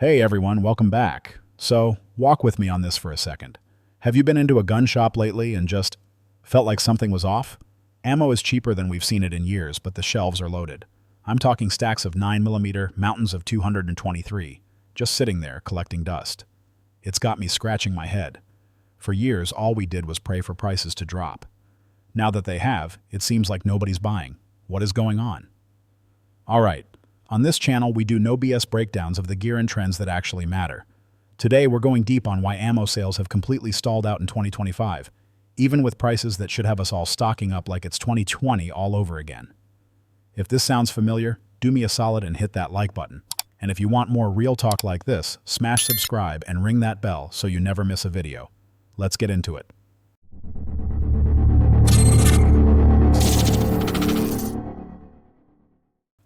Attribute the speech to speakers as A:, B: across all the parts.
A: Hey everyone, welcome back. So, walk with me on this for a second. Have you been into a gun shop lately and just felt like something was off? Ammo is cheaper than we've seen it in years, but the shelves are loaded. I'm talking stacks of 9mm, mountains of 223, just sitting there collecting dust. It's got me scratching my head. For years, all we did was pray for prices to drop. Now that they have, it seems like nobody's buying. What is going on? All right. On this channel, we do no BS breakdowns of the gear and trends that actually matter. Today, we're going deep on why ammo sales have completely stalled out in 2025, even with prices that should have us all stocking up like it's 2020 all over again. If this sounds familiar, do me a solid and hit that like button. And if you want more real talk like this, smash subscribe and ring that bell so you never miss a video. Let's get into it.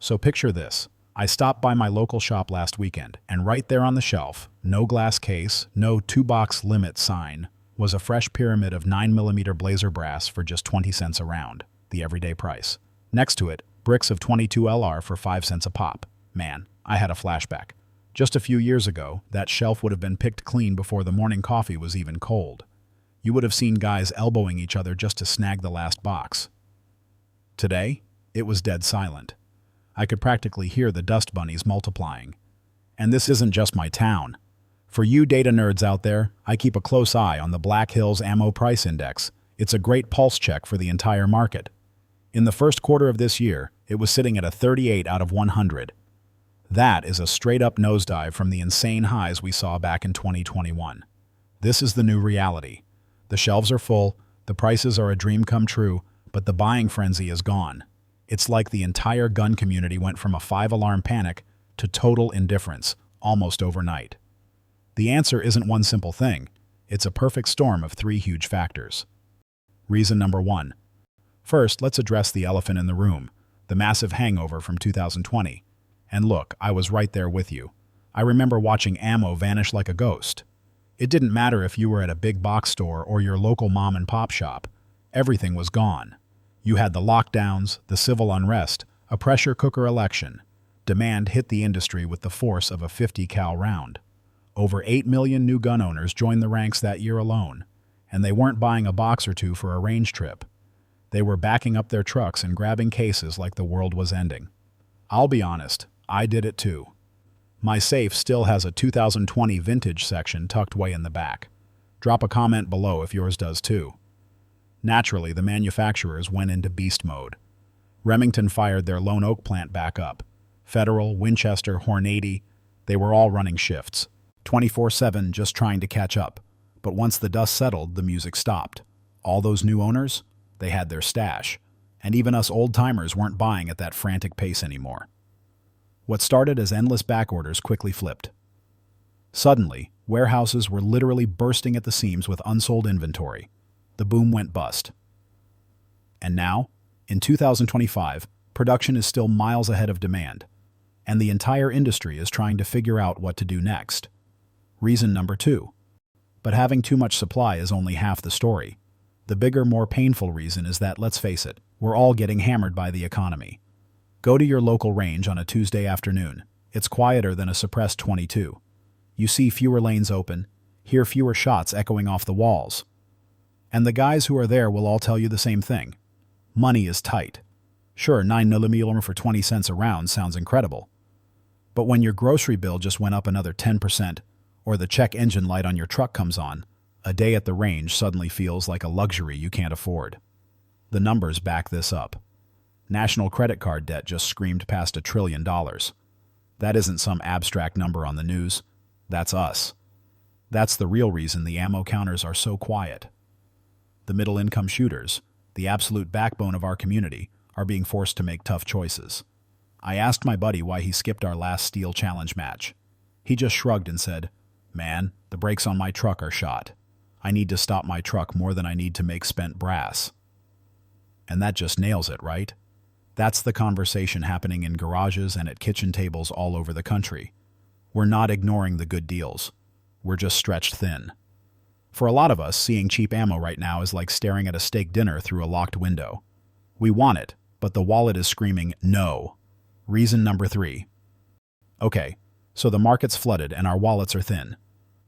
A: So picture this. I stopped by my local shop last weekend, and right there on the shelf, no glass case, no 2-box limit sign, was a fresh pyramid of 9mm blazer brass for just 20 cents a round, the everyday price. Next to it, bricks of 22 LR for 5 cents a pop. Man, I had a flashback. Just a few years ago, that shelf would have been picked clean before the morning coffee was even cold. You would have seen guys elbowing each other just to snag the last box. Today, it was dead silent. I could practically hear the dust bunnies multiplying. And this isn't just my town. For you data nerds out there, I keep a close eye on the Black Hills Ammo Price Index. It's a great pulse check for the entire market. In the first quarter of this year, it was sitting at a 38 out of 100. That is a straight-up nosedive from the insane highs we saw back in 2021. This is the new reality. The shelves are full, the prices are a dream come true, but the buying frenzy is gone. It's like the entire gun community went from a 5-alarm panic to total indifference, almost overnight. The answer isn't one simple thing. It's a perfect storm of 3 huge factors. Reason number 1. First, let's address the elephant in the room, the massive hangover from 2020. And look, I was right there with you. I remember watching ammo vanish like a ghost. It didn't matter if you were at a big box store or your local mom and pop shop. Everything was gone. You had the lockdowns, the civil unrest, a pressure cooker election. Demand hit the industry with the force of a 50 cal round. Over 8 million new gun owners joined the ranks that year alone, and they weren't buying a box or two for a range trip. They were backing up their trucks and grabbing cases like the world was ending. I'll be honest, I did it too. My safe still has a 2020 vintage section tucked way in the back. Drop a comment below if yours does too. Naturally, the manufacturers went into beast mode. Remington fired their Lone Oak plant back up. Federal, Winchester, Hornady, they were all running shifts, 24/7 just trying to catch up. But once the dust settled, the music stopped. All those new owners, they had their stash. And even us old-timers weren't buying at that frantic pace anymore. What started as endless back orders quickly flipped. Suddenly, warehouses were literally bursting at the seams with unsold inventory. The boom went bust. And now, in 2025, production is still miles ahead of demand, and the entire industry is trying to figure out what to do next. Reason number 2. But having too much supply is only half the story. The bigger, more painful reason is that, let's face it, we're all getting hammered by the economy. Go to your local range on a Tuesday afternoon. It's quieter than a suppressed 22. You see fewer lanes open, hear fewer shots echoing off the walls. And the guys who are there will all tell you the same thing. Money is tight. Sure, 9mm for 20 cents a round sounds incredible. But when your grocery bill just went up another 10%, or the check engine light on your truck comes on, a day at the range suddenly feels like a luxury you can't afford. The numbers back this up. National credit card debt just screamed past $1 trillion. That isn't some abstract number on the news. That's us. That's the real reason the ammo counters are so quiet. The middle-income shooters, the absolute backbone of our community, are being forced to make tough choices. I asked my buddy why he skipped our last Steel Challenge match. He just shrugged and said, "Man, the brakes on my truck are shot. I need to stop my truck more than I need to make spent brass." And that just nails it, right? That's the conversation happening in garages and at kitchen tables all over the country. We're not ignoring the good deals. We're just stretched thin. For a lot of us, seeing cheap ammo right now is like staring at a steak dinner through a locked window. We want it, but the wallet is screaming, no. Reason number 3. Okay, So the market's flooded and our wallets are thin.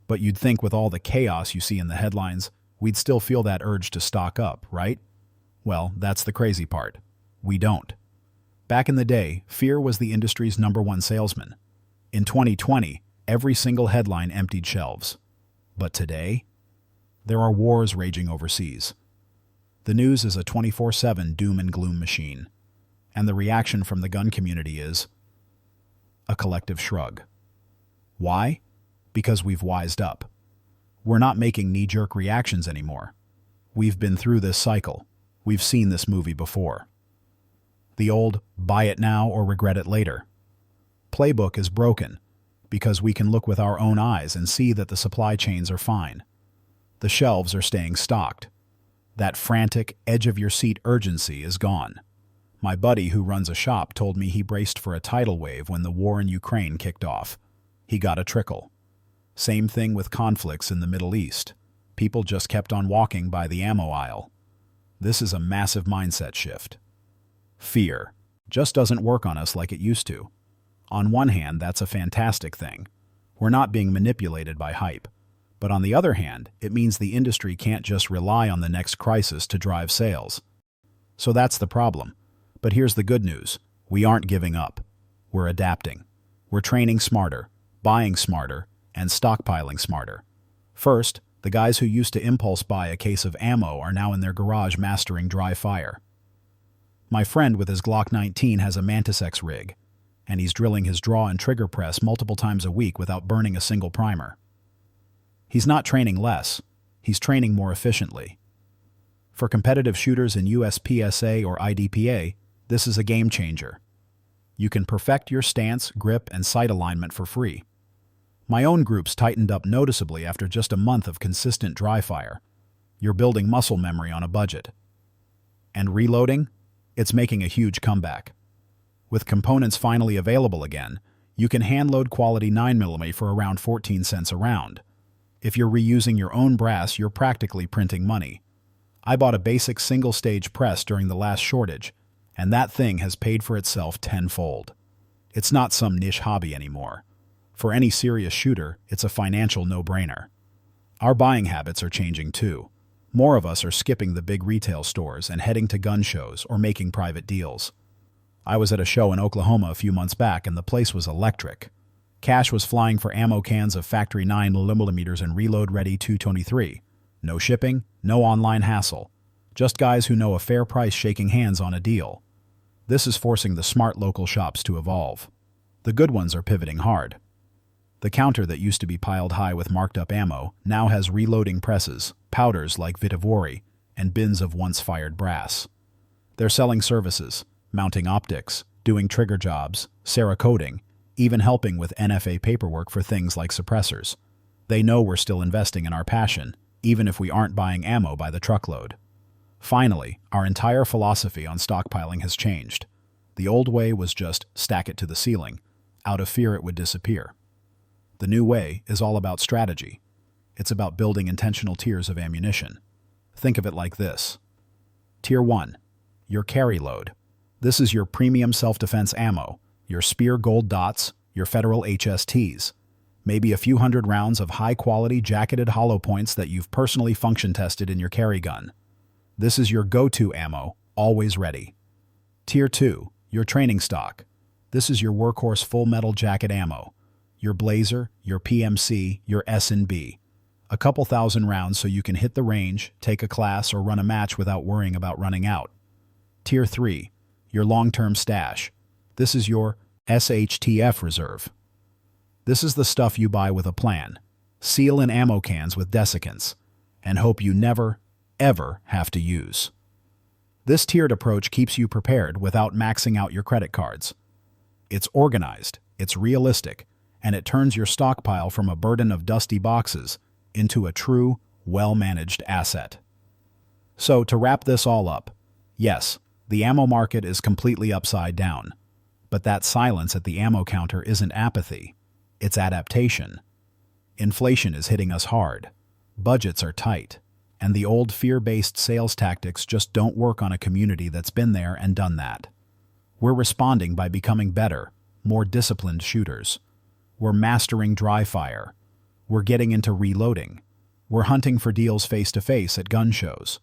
A: But you'd think with all the chaos you see in the headlines, we'd still feel that urge to stock up, right? Well, that's the crazy part. We don't. Back in the day, fear was the industry's #1 salesman. In 2020, every single headline emptied shelves. But today, there are wars raging overseas. The news is a 24/7 doom and gloom machine. And the reaction from the gun community is a collective shrug. Why? Because we've wised up. We're not making knee-jerk reactions anymore. We've been through this cycle. We've seen this movie before. The old buy it now or regret it later playbook is broken because we can look with our own eyes and see that the supply chains are fine. The shelves are staying stocked. That frantic, edge-of-your-seat urgency is gone. My buddy who runs a shop told me he braced for a tidal wave when the war in Ukraine kicked off. He got a trickle. Same thing with conflicts in the Middle East. People just kept on walking by the ammo aisle. This is a massive mindset shift. Fear just doesn't work on us like it used to. On one hand, that's a fantastic thing. We're not being manipulated by hype. But on the other hand, it means the industry can't just rely on the next crisis to drive sales. So that's the problem. But here's the good news. We aren't giving up. We're adapting. We're training smarter, buying smarter, and stockpiling smarter. First, the guys who used to impulse buy a case of ammo are now in their garage mastering dry fire. My friend with his Glock 19 has a Mantis X rig, and he's drilling his draw and trigger press multiple times a week without burning a single primer. He's not training less, he's training more efficiently. For competitive shooters in USPSA or IDPA, this is a game changer. You can perfect your stance, grip, and sight alignment for free. My own group's tightened up noticeably after just a month of consistent dry fire. You're building muscle memory on a budget. And reloading? It's making a huge comeback. With components finally available again, you can hand-load quality 9mm for around 14 cents a round. If you're reusing your own brass, you're practically printing money. I bought a basic single-stage press during the last shortage, and that thing has paid for itself tenfold. It's not some niche hobby anymore. For any serious shooter, it's a financial no-brainer. Our buying habits are changing too. More of us are skipping the big retail stores and heading to gun shows or making private deals. I was at a show in Oklahoma a few months back and the place was electric. Cash was flying for ammo cans of factory 9mm and reload-ready 223. No shipping, no online hassle. Just guys who know a fair price shaking hands on a deal. This is forcing the smart local shops to evolve. The good ones are pivoting hard. The counter that used to be piled high with marked-up ammo now has reloading presses, powders like Vitivori, and bins of once-fired brass. They're selling services, mounting optics, doing trigger jobs, Cerakoting, even helping with NFA paperwork for things like suppressors. They know we're still investing in our passion, even if we aren't buying ammo by the truckload. Finally, our entire philosophy on stockpiling has changed. The old way was just stack it to the ceiling, out of fear it would disappear. The new way is all about strategy. It's about building intentional tiers of ammunition. Think of it like this. Tier 1. Your carry load. This is your premium self-defense ammo, your Spear Gold Dots, your Federal HSTs. Maybe a few hundred rounds of high-quality jacketed hollow points that you've personally function tested in your carry gun. This is your go-to ammo, always ready. Tier 2. Your training stock. This is your workhorse full metal jacket ammo. Your Blazer, your PMC, your S&B. A couple thousand rounds so you can hit the range, take a class, or run a match without worrying about running out. Tier 3. Your long-term stash. This is your SHTF reserve. This is the stuff you buy with a plan. Seal in ammo cans with desiccants, and hope you never, ever have to use. This tiered approach keeps you prepared without maxing out your credit cards. It's organized, it's realistic, and it turns your stockpile from a burden of dusty boxes into a true, well-managed asset. So, to wrap this all up, yes, the ammo market is completely upside down. But that silence at the ammo counter isn't apathy, it's adaptation. Inflation is hitting us hard. Budgets are tight. And the old fear-based sales tactics just don't work on a community that's been there and done that. We're responding by becoming better, more disciplined shooters. We're mastering dry fire. We're getting into reloading. We're hunting for deals face-to-face at gun shows.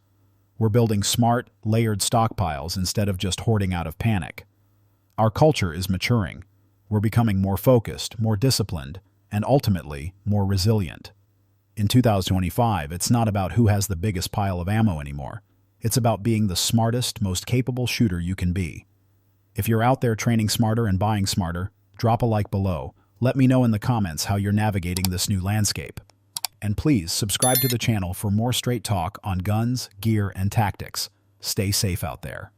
A: We're building smart, layered stockpiles instead of just hoarding out of panic. Our culture is maturing. We're becoming more focused, more disciplined, and ultimately, more resilient. In 2025, it's not about who has the biggest pile of ammo anymore. It's about being the smartest, most capable shooter you can be. If you're out there training smarter and buying smarter, drop a like below. Let me know in the comments how you're navigating this new landscape. And please subscribe to the channel for more straight talk on guns, gear, and tactics. Stay safe out there.